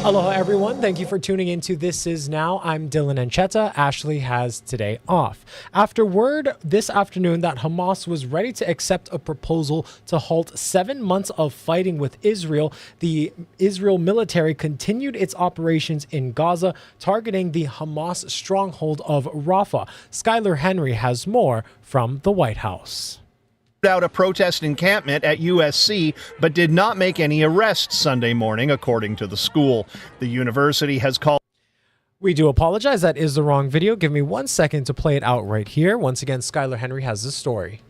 Aloha everyone, thank you for tuning in to This Is Now. I'm Dylan Ancheta. Ashley has today off. After word this afternoon that Hamas was ready to accept a proposal to halt 7 months of fighting with Israel, the Israel military continued its operations in Gaza, targeting the Hamas stronghold of Rafah. Skylar Henry has more from the White House. Out a protest encampment at USC, but did not make any arrests Sunday morning, according to the school. The university has called. We do apologize. That is the wrong video. Give me 1 second to play it out right here. Once again, Skylar Henry has the story.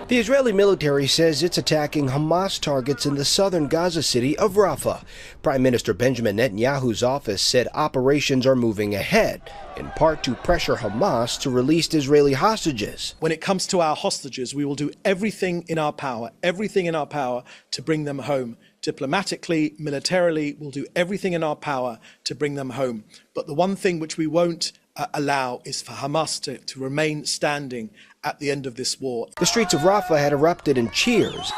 The Israeli military says it's attacking Hamas targets in the southern Gaza city of Rafah. Prime Minister Benjamin Netanyahu's office said operations are moving ahead, in part to pressure Hamas to release Israeli hostages. When it comes to our hostages, we will do everything in our power to bring them home. Diplomatically, militarily, we'll do everything in our power to bring them home. But the one thing which we won't allow is for Hamas to remain standing at the end of this war. The streets of Rafah had erupted in cheers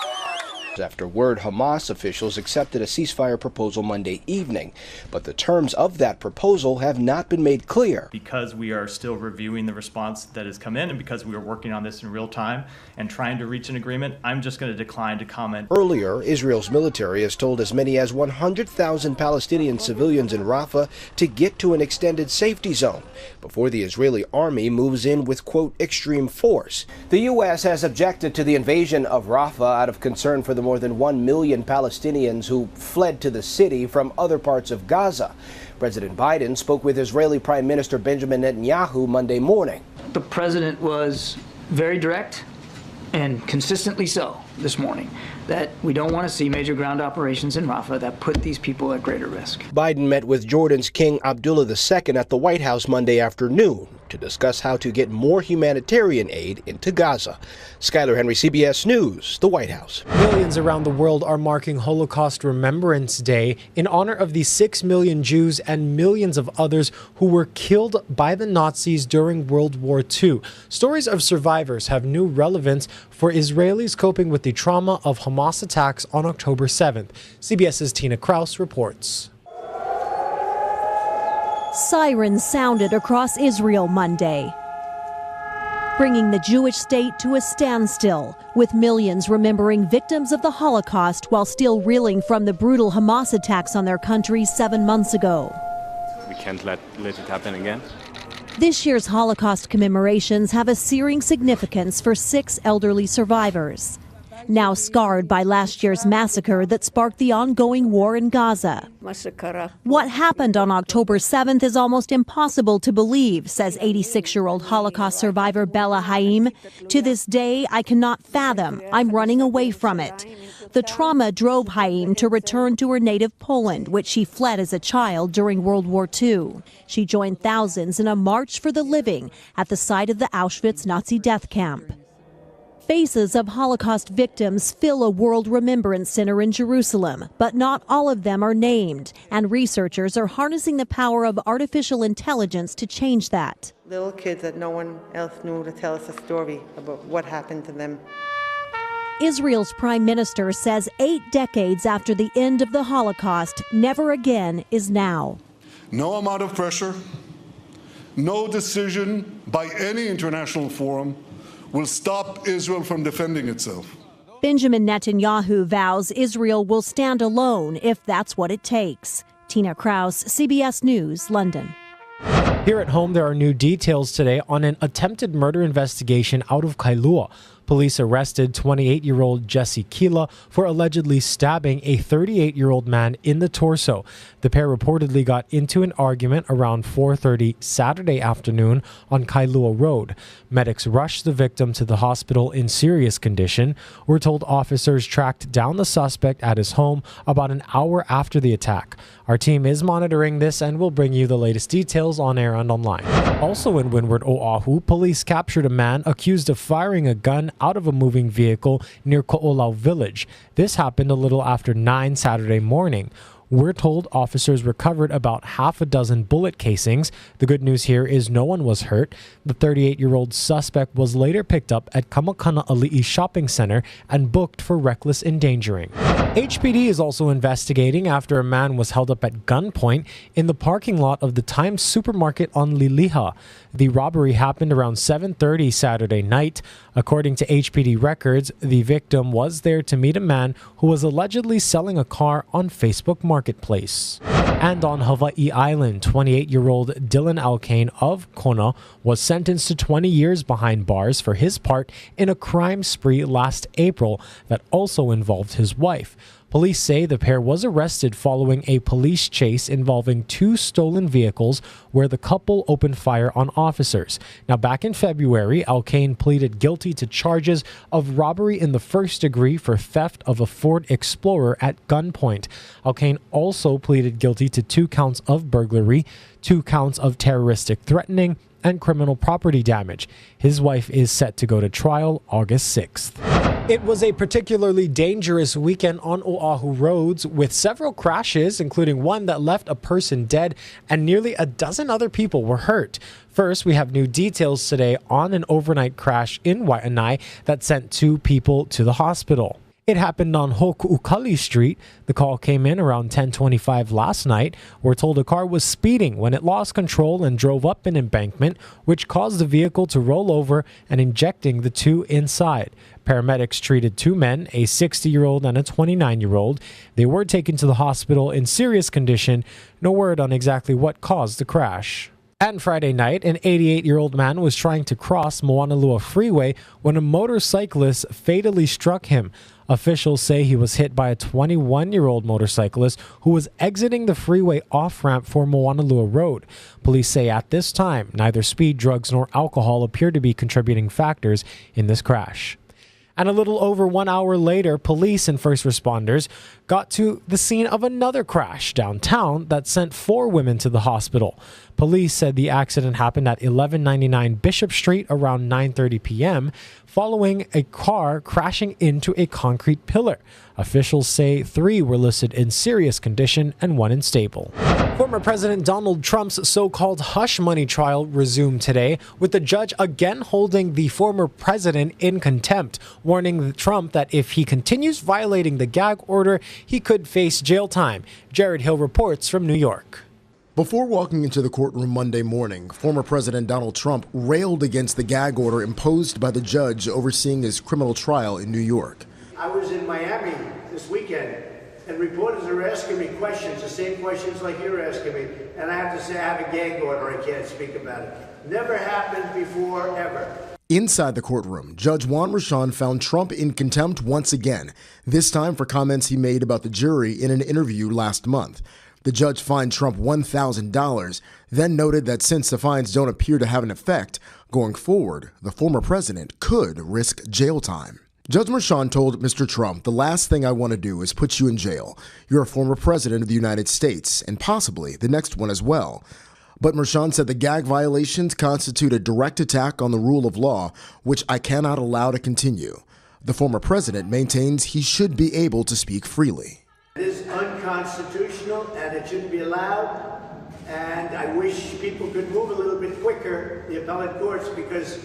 after word Hamas officials accepted a ceasefire proposal Monday evening. But the terms of that proposal have not been made clear. Because we are still reviewing the response that has come in, and because we are working on this in real time and trying to reach an agreement, I'm just going to decline to comment. Earlier, Israel's military has told as many as 100,000 Palestinian civilians in Rafah to get to an extended safety zone before the Israeli army moves in with, quote, extreme force. The U.S. has objected to the invasion of Rafah out of concern for the more than 1 million Palestinians who fled to the city from other parts of Gaza. President Biden spoke with Israeli Prime Minister Benjamin Netanyahu Monday morning. The president was very direct and consistently so this morning that we don't want to see major ground operations in Rafah that put these people at greater risk. Biden met with Jordan's King Abdullah II at the White House Monday afternoon to discuss how to get more humanitarian aid into Gaza. Skylar Henry, CBS News, the White House. Millions around the world are marking Holocaust Remembrance Day in honor of the 6 million Jews and millions of others who were killed by the Nazis during World War II. Stories of survivors have new relevance for Israelis coping with the trauma of Hamas attacks on October 7th. CBS's Tina Kraus reports. Sirens sounded across Israel Monday, bringing the Jewish state to a standstill, with millions remembering victims of the Holocaust while still reeling from the brutal Hamas attacks on their country 7 months ago. We can't let it happen again. This year's Holocaust commemorations have a searing significance for 6 elderly survivors, now scarred by last year's massacre that sparked the ongoing war in Gaza. What happened on October 7th is almost impossible to believe, says 86-year-old Holocaust survivor Bella Haim. To this day, I cannot fathom. I'm running away from it. The trauma drove Haim to return to her native Poland, which she fled as a child during World War II. She joined thousands in a march for the living at the site of the Auschwitz Nazi death camp. Faces of Holocaust victims fill a World Remembrance Center in Jerusalem, but not all of them are named, and researchers are harnessing the power of artificial intelligence to change that. Little kids that no one else knew to tell us a story about what happened to them. Israel's prime minister says 8 decades after the end of the Holocaust, never again is now. No amount of pressure, no decision by any international forum will stop Israel from defending itself. Benjamin Netanyahu vows Israel will stand alone if that's what it takes. Tina Kraus, CBS News, London. Here at home, there are new details today on an attempted murder investigation out of Kailua. Police arrested 28-year-old Jesse Kila for allegedly stabbing a 38-year-old man in the torso. The pair reportedly got into an argument around 4:30 Saturday afternoon on Kailua Road. Medics rushed the victim to the hospital in serious condition. We're told officers tracked down the suspect at his home about an hour after the attack. Our team is monitoring this and will bring you the latest details on air and online. Also in Windward, Oahu, police captured a man accused of firing a gun out of a moving vehicle near Ko'olau Village. This happened a little after 9 Saturday morning. We're told officers recovered about half a dozen bullet casings. The good news here is no one was hurt. The 38-year-old suspect was later picked up at Kamakana Ali'i Shopping Center and booked for reckless endangering. HPD is also investigating after a man was held up at gunpoint in the parking lot of the Times supermarket on Liliha. The robbery happened around 7:30 Saturday night. According to HPD records, the victim was there to meet a man who was allegedly selling a car on Facebook Marketplace. And on Hawaii Island, 28-year-old Dylan Alkane of Kona was sentenced to 20 years behind bars for his part in a crime spree last April that also involved his wife. Police say the pair was arrested following a police chase involving 2 stolen vehicles where the couple opened fire on officers. Now, back in February, Alkane pleaded guilty to charges of robbery in the first degree for theft of a Ford Explorer at gunpoint. Alkane also pleaded guilty to 2 counts of burglary, 2 counts of terroristic threatening, and criminal property damage. His wife is set to go to trial August 6th. It was a particularly dangerous weekend on Oahu roads with several crashes, including one that left a person dead and nearly a dozen other people were hurt. First, we have new details today on an overnight crash in Waianae that sent 2 people to the hospital. It happened on Hoku'ukali Street. The call came in around 10:25 last night. We're told a car was speeding when it lost control and drove up an embankment, which caused the vehicle to roll over and injecting the 2 inside. Paramedics treated 2 men, a 60-year-old and a 29-year-old. They were taken to the hospital in serious condition. No word on exactly what caused the crash. And Friday night, an 88-year-old man was trying to cross Moanalua Freeway when a motorcyclist fatally struck him. Officials say he was hit by a 21-year-old motorcyclist who was exiting the freeway off-ramp for Moanalua Road. Police say at this time, neither speed, drugs, nor alcohol appear to be contributing factors in this crash. And a little over 1 hour later, police and first responders got to the scene of another crash downtown that sent 4 women to the hospital. Police said the accident happened at 1199 Bishop Street around 9:30 p.m. following a car crashing into a concrete pillar. Officials say 3 were listed in serious condition and 1 in stable. Former President Donald Trump's so-called hush money trial resumed today, with the judge again holding the former president in contempt, warning Trump that if he continues violating the gag order, he could face jail time. Jared Hill reports from New York. Before walking into the courtroom Monday morning, former President Donald Trump railed against the gag order imposed by the judge overseeing his criminal trial in New York. I was in Miami this weekend, and reporters are asking me questions, the same questions like you're asking me, and I have to say I have a gag order, I can't speak about it. Never happened before, ever. Inside the courtroom, Judge Juan Rashan found Trump in contempt once again, this time for comments he made about the jury in an interview last month. The judge fined Trump $1,000, then noted that since the fines don't appear to have an effect, going forward, the former president could risk jail time. Judge Merchan told Mr. Trump, "The last thing I want to do is put you in jail. You're a former president of the United States, and possibly the next one as well." But Merchan said the gag violations constitute a direct attack on the rule of law, which I cannot allow to continue. The former president maintains he should be able to speak freely. It is unconstitutional and it shouldn't be allowed, and I wish people could move a little bit quicker, the appellate courts, because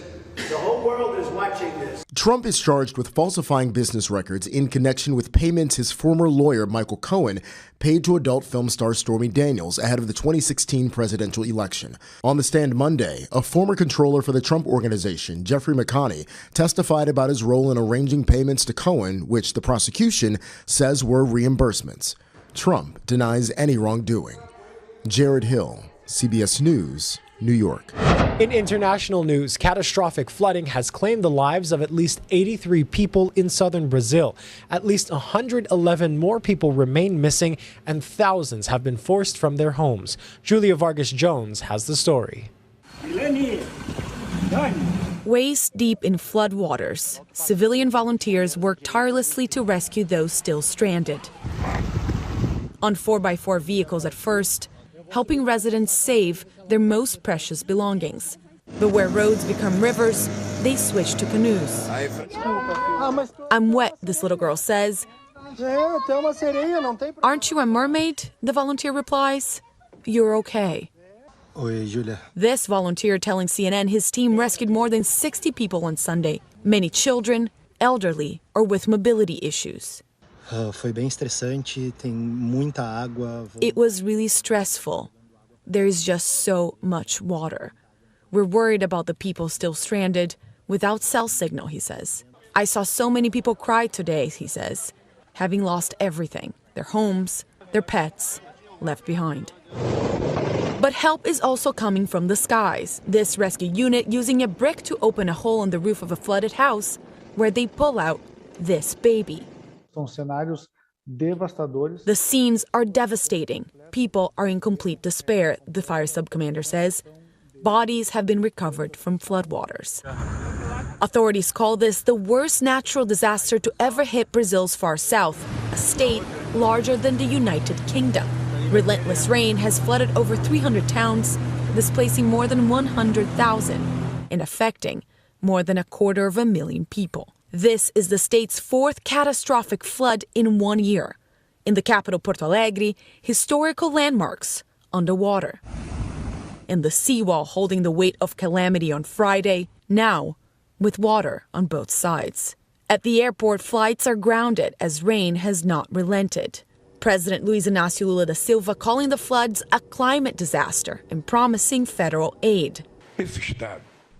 the whole world is watching this. Trump is charged with falsifying business records in connection with payments his former lawyer, Michael Cohen, paid to adult film star Stormy Daniels ahead of the 2016 presidential election. On the stand Monday, a former controller for the Trump Organization, Jeffrey McConney, testified about his role in arranging payments to Cohen, which the prosecution says were reimbursements. Trump denies any wrongdoing. Jared Hill, CBS News, New York. In international news, catastrophic flooding has claimed the lives of at least 83 people in southern Brazil. At least 111 more people remain missing, and thousands have been forced from their homes. Julia Vargas Jones has the story. Waist deep in floodwaters, civilian volunteers work tirelessly to rescue those still stranded. On 4x4 vehicles at first, helping residents save their most precious belongings. But where roads become rivers, they switch to canoes. I'm wet, this little girl says, Aren't you a mermaid? The volunteer replies. You're okay. This volunteer telling CNN his team rescued more than 60 people on Sunday, many children, elderly, or with mobility issues. It was really stressful. There is just so much water. We're worried about the people still stranded, without cell signal, he says. I saw so many people cry today, he says, having lost everything, their homes, their pets, left behind. But help is also coming from the skies. This rescue unit using a brick to open a hole in the roof of a flooded house where they pull out this baby. The scenes are devastating. People are in complete despair, the fire sub-commander says. Bodies have been recovered from floodwaters. Authorities call this the worst natural disaster to ever hit Brazil's far south, a state larger than the United Kingdom. Relentless rain has flooded over 300 towns, displacing more than 100,000 and affecting more than 250,000 people. This is the state's fourth catastrophic flood in 1 year. In the capital, Porto Alegre, historical landmarks underwater. And the seawall holding the weight of calamity on Friday, now with water on both sides. At the airport, flights are grounded as rain has not relented. President Luiz Inácio Lula da Silva calling the floods a climate disaster and promising federal aid.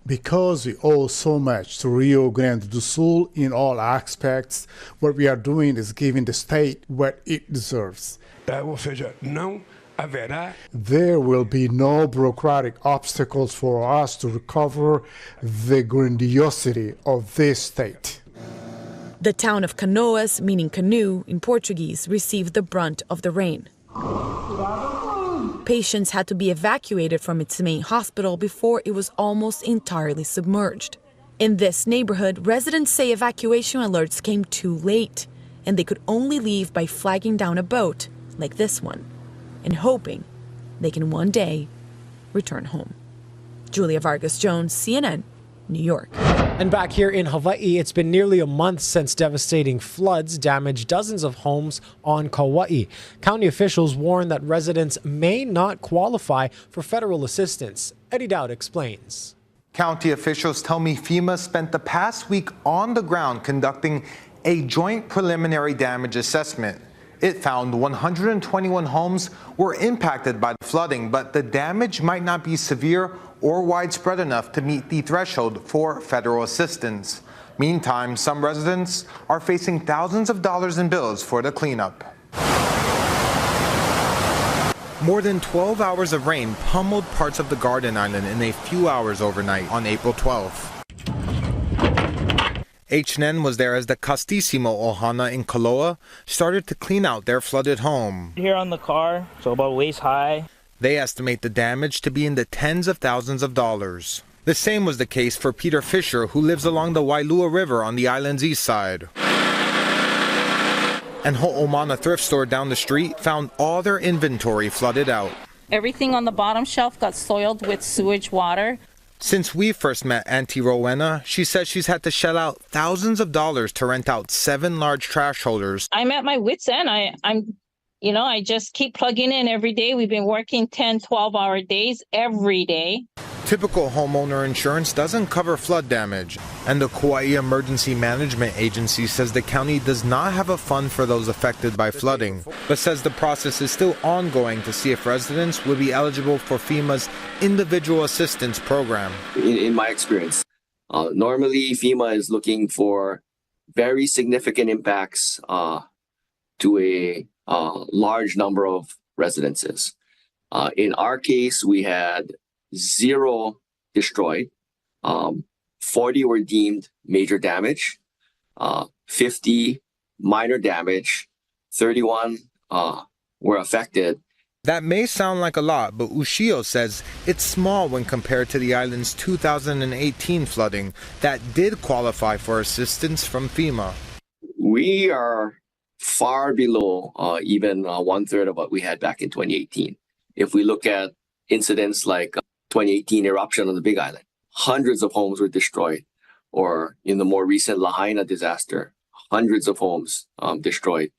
Because we owe so much to Rio Grande do Sul in all aspects, what we are doing is giving the state what it deserves. There will be no bureaucratic obstacles for us to recover the grandiosity of this state. The town of Canoas, meaning canoe in Portuguese, received the brunt of the rain. Patients had to be evacuated from its main hospital before it was almost entirely submerged. In this neighborhood, residents say evacuation alerts came too late, and they could only leave by flagging down a boat, like this one, and hoping they can one day return home. Julia Vargas Jones, CNN, New York. And back here in Hawaii, it's been nearly a month since devastating floods damaged dozens of homes on Kauai. County officials warn that residents may not qualify for federal assistance. Eddie Dowd explains. County officials tell me FEMA spent the past week on the ground conducting a joint preliminary damage assessment. It found 121 homes were impacted by the flooding, but the damage might not be severe or widespread enough to meet the threshold for federal assistance. Meantime, some residents are facing thousands of dollars in bills for the cleanup. More than 12 hours of rain pummeled parts of the Garden Island in a few hours overnight on April 12th. H&N was there as the Castíssimo Ohana in Kaloa started to clean out their flooded home. Here on the car, so about waist high. They estimate the damage to be in the tens of thousands of dollars. The same was the case for Peter Fisher, who lives along the Wailua River on the island's east side. And Ho'omana thrift store down the street found all their inventory flooded out. Everything on the bottom shelf got soiled with sewage water. Since we first met Auntie Rowena, she says she's had to shell out thousands of dollars to rent out 7 large trash holders. I'm at my wit's end. I just keep plugging in every day. We've been working 10, 12-hour days every day. Typical homeowner insurance doesn't cover flood damage, and the Kauai Emergency Management Agency says the county does not have a fund for those affected by flooding, but says the process is still ongoing to see if residents will be eligible for FEMA's Individual Assistance Program. In my experience, normally FEMA is looking for very significant impacts to a large number of residences. In our case, we had 0 destroyed, 40 were deemed major damage, 50 minor damage, 31 were affected. That may sound like a lot, but Ushio says it's small when compared to the island's 2018 flooding that did qualify for assistance from FEMA. We are far below even 1/3 of what we had back in 2018. If we look at incidents like 2018 eruption on the Big Island, hundreds of homes were destroyed. Or in the more recent Lahaina disaster, hundreds of homes destroyed.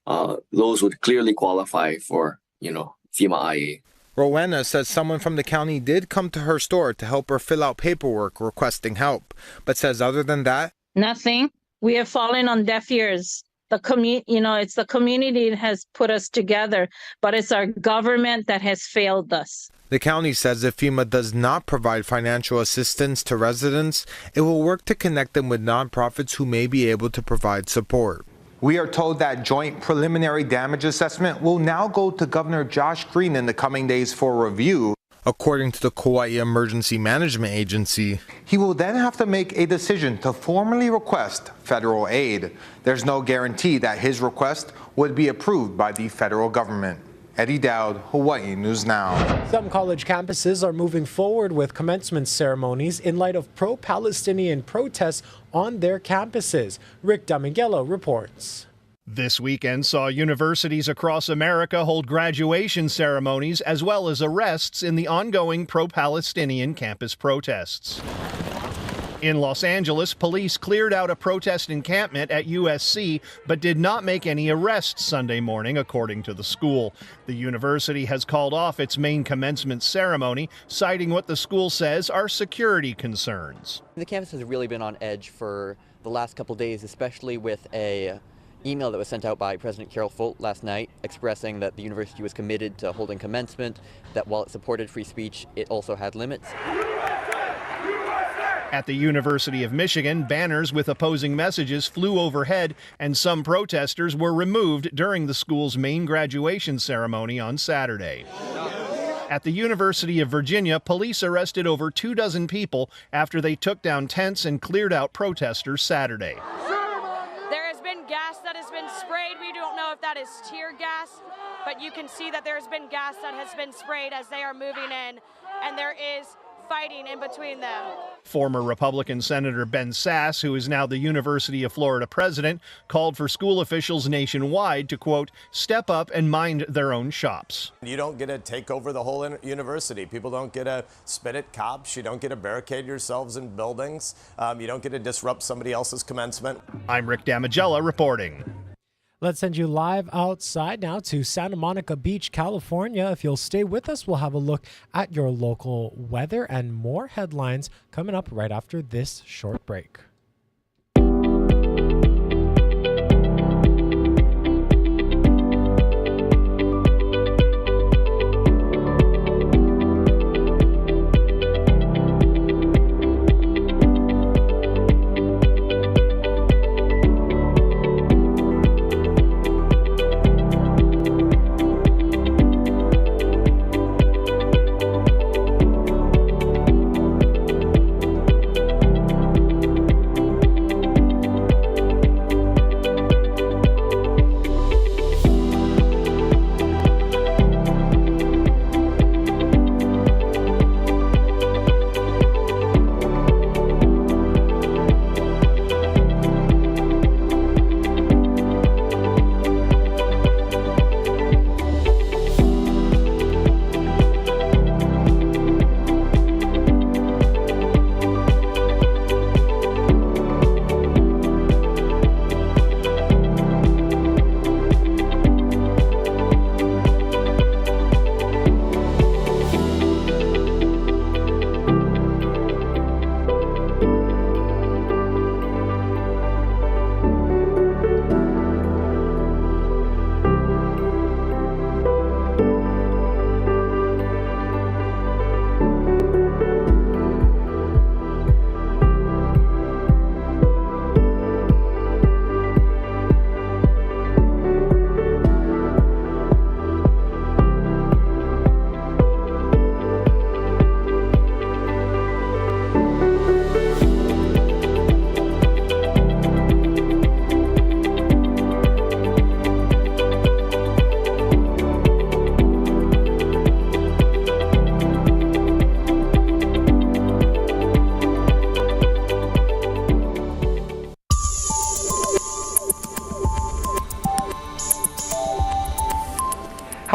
those would clearly qualify for, FEMA IA. Rowena says someone from the county did come to her store to help her fill out paperwork requesting help, but says other than that, nothing. We have fallen on deaf ears. The it's the community that has put us together, but it's our government that has failed us. The county says if FEMA does not provide financial assistance to residents, it will work to connect them with nonprofits who may be able to provide support. We are told that joint preliminary damage assessment will now go to Governor Josh Green in the coming days for review. According to the Kauai Emergency Management Agency, he will then have to make a decision to formally request federal aid. There's no guarantee that his request would be approved by the federal government. Eddie Dowd, Hawaii News Now. Some college campuses are moving forward with commencement ceremonies in light of pro-Palestinian protests on their campuses. Rick Damighello reports. This weekend saw universities across America hold graduation ceremonies as well as arrests in the ongoing pro-Palestinian campus protests. In Los Angeles, police cleared out a protest encampment at USC, but did not make any arrests Sunday morning, according to the school. The university has called off its main commencement ceremony, citing what the school says are security concerns. The campus has really been on edge for the last couple days, especially with a email that was sent out by President Carol Folt last night expressing that the university was committed to holding commencement, that while it supported free speech, it also had limits. At the University of Michigan, banners with opposing messages flew overhead, and some protesters were removed during the school's main graduation ceremony on Saturday. At the University of Virginia, police arrested over 24 people after they took down tents and cleared out protesters Saturday. There has been gas that has been sprayed. We don't know if that is tear gas, but you can see that there has been gas that has been sprayed as they are moving in, and there is fighting in between them. Former Republican Senator Ben Sass, who is now the University of Florida president, called for school officials nationwide to, quote, step up and mind their own shops. You don't get to take over the whole university. People don't get to spit at cops. You don't get to barricade yourselves in buildings. You don't get to disrupt somebody else's commencement. I'm Rick Damigella reporting. Let's send you live outside now to Santa Monica Beach, California. If you'll stay with us, we'll have a look at your local weather and more headlines coming up right after this short break.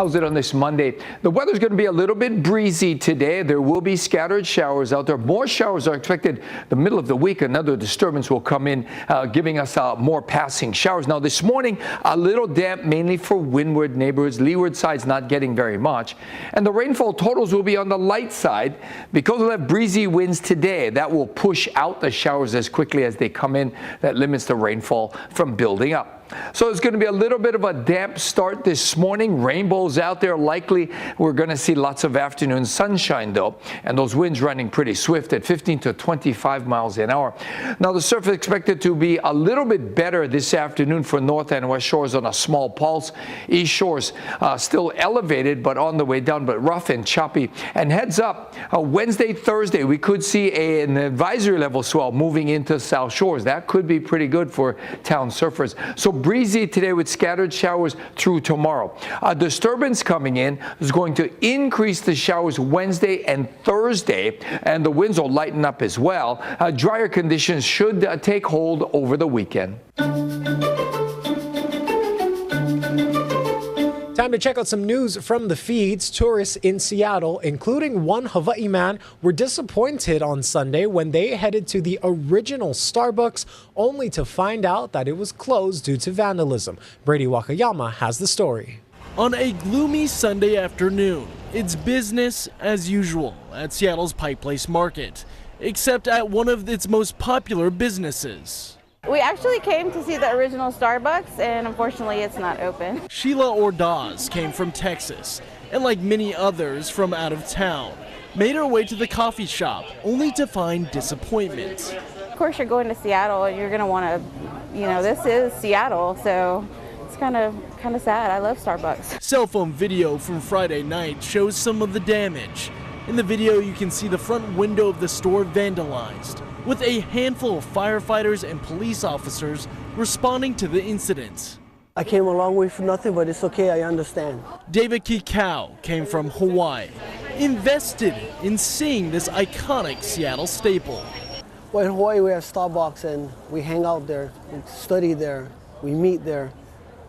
How's it on this Monday? The weather's going to be a little bit breezy today. There will be scattered showers out there. More showers are expected the middle of the week. Another disturbance will come in, giving us more passing showers. Now this morning, a little damp, mainly for windward neighborhoods. Leeward side's not getting very much. And the rainfall totals will be on the light side because we'll have breezy winds today. That will push out the showers as quickly as they come in. That limits the rainfall from building up. So it's going to be a little bit of a damp start this morning. Rainbows out there likely. We're going to see lots of afternoon sunshine though, and those winds running pretty swift at 15 to 25 miles an hour. Now the surf is expected to be a little bit better this afternoon for north and west shores on a small pulse. East shores still elevated but on the way down, but rough and choppy. And heads up, Wednesday, Thursday, we could see an advisory level swell moving into south shores. That could be pretty good for town surfers. So breezy today with scattered showers through tomorrow. A disturbance coming in is going to increase the showers Wednesday and Thursday, and the winds will lighten up as well. Drier conditions should take hold over the weekend. Time to check out some news from the feeds. Tourists in Seattle, including one Hawaii man, were disappointed on Sunday when they headed to the original Starbucks, only to find out that it was closed due to vandalism. Brady Wakayama has the story. On a gloomy Sunday afternoon, it's business as usual at Seattle's Pike Place Market, except at one of its most popular businesses. We actually came to see the original Starbucks, and unfortunately it's not open. Sheila Ordaz came from Texas, and like many others from out of town, made her way to the coffee shop, only to find disappointment. Of course you're going to Seattle, and you're going to want to, this is Seattle, so it's kind of sad. I love Starbucks. Cell phone video from Friday night shows some of the damage. In the video, you can see the front window of the store vandalized, with a handful of firefighters and police officers responding to the incident. I came a long way for nothing, but it's okay, I understand. David Kikau came from Hawaii, invested in seeing this iconic Seattle staple. Well, in Hawaii we have Starbucks and we hang out there, we study there, we meet there.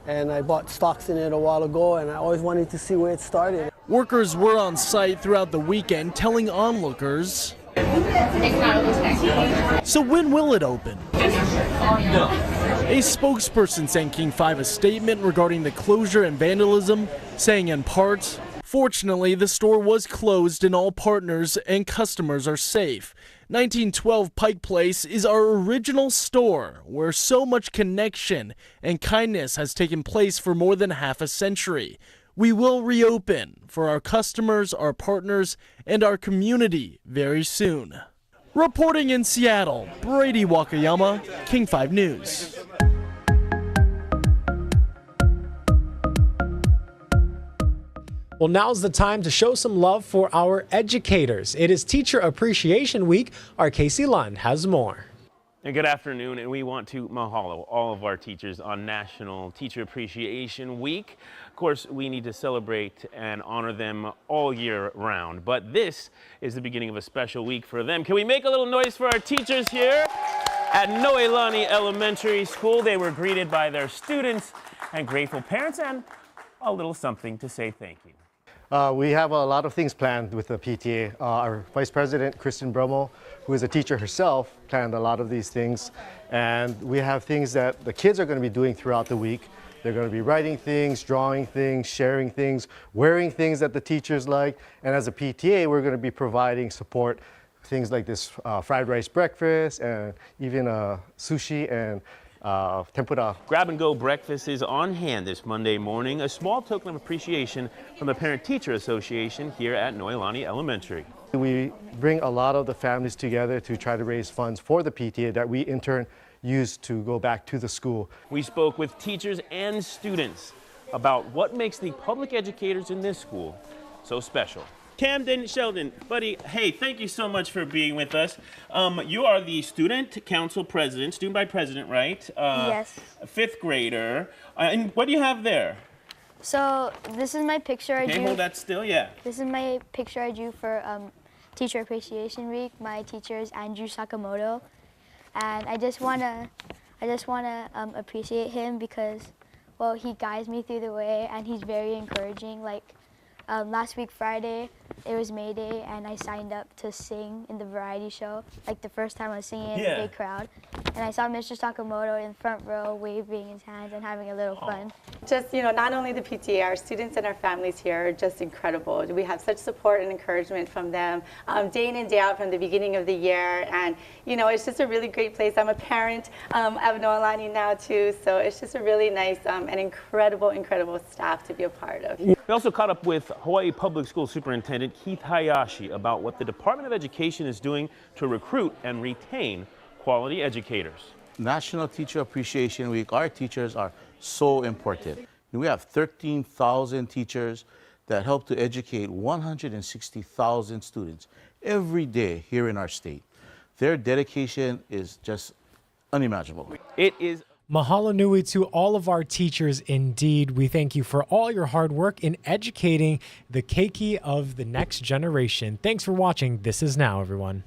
And I bought stocks in it a while ago, and I always wanted to see where it started. Workers were on site throughout the weekend telling onlookers, so when will it open? A spokesperson sent King 5 a statement regarding the closure and vandalism, saying in part, fortunately, the store was closed and all partners and customers are safe. 1912 Pike Place is our original store where so much connection and kindness has taken place for more than half a century. We will reopen for our customers, our partners, and our community very soon. Reporting in Seattle, Brady Wakayama, King 5 News. Well, now's the time to show some love for our educators. It is Teacher Appreciation Week. Our Casey Lund has more. And good afternoon, and we want to mahalo all of our teachers on National Teacher Appreciation Week. Of course, we need to celebrate and honor them all year round, but this is the beginning of a special week for them. Can we make a little noise for our teachers here at Noelani Elementary School? They were greeted by their students and grateful parents and a little something to say thank you. We have a lot of things planned with the PTA. Our Vice President, Kristen Brummel, who is a teacher herself, planned a lot of these things. And we have things that the kids are going to be doing throughout the week. They're going to be writing things, drawing things, sharing things, wearing things that the teachers like. And as a PTA, we're going to be providing support, things like this fried rice breakfast and even sushi and tempura. Grab and go breakfast is on hand this Monday morning, a small token of appreciation from the Parent Teacher Association here at Noelani Elementary. We bring a lot of the families together to try to raise funds for the PTA that we in turn use to go back to the school. We spoke with teachers and students about what makes the public educators in this school so special. Camden Sheldon, buddy, hey, thank you so much for being with us. You are the student council president, student by president, right? Yes. A fifth grader. And what do you have there? So this is my picture I drew. Can you hold that still? Yeah. This is my picture I drew for Teacher Appreciation Week. My teacher is Andrew Sakamoto, and I just wanna appreciate him because well, he guides me through the way, and he's very encouraging. Like last week Friday, it was May Day, and I signed up to sing in the variety show. Like the first time I was singing in a big crowd, and I saw Mr. Sakamoto in front row waving his hands and having a little fun. Just, not only the PTA, our students and our families here are just incredible. We have such support and encouragement from them day in and day out from the beginning of the year, and it's just a really great place. I'm a parent of Noelani now too, so it's just a really nice and incredible staff to be a part of. We also caught up with Hawaii Public School Superintendent Keith Hayashi about what the Department of Education is doing to recruit and retain quality educators. National Teacher Appreciation Week, our teachers are so important. We have 13,000 teachers that help to educate 160,000 students every day here in our state. Their dedication is just unimaginable. It is Mahalo nui to all of our teachers indeed. We thank you for all your hard work in educating the keiki of the next generation. Thanks for watching This Is Now, everyone.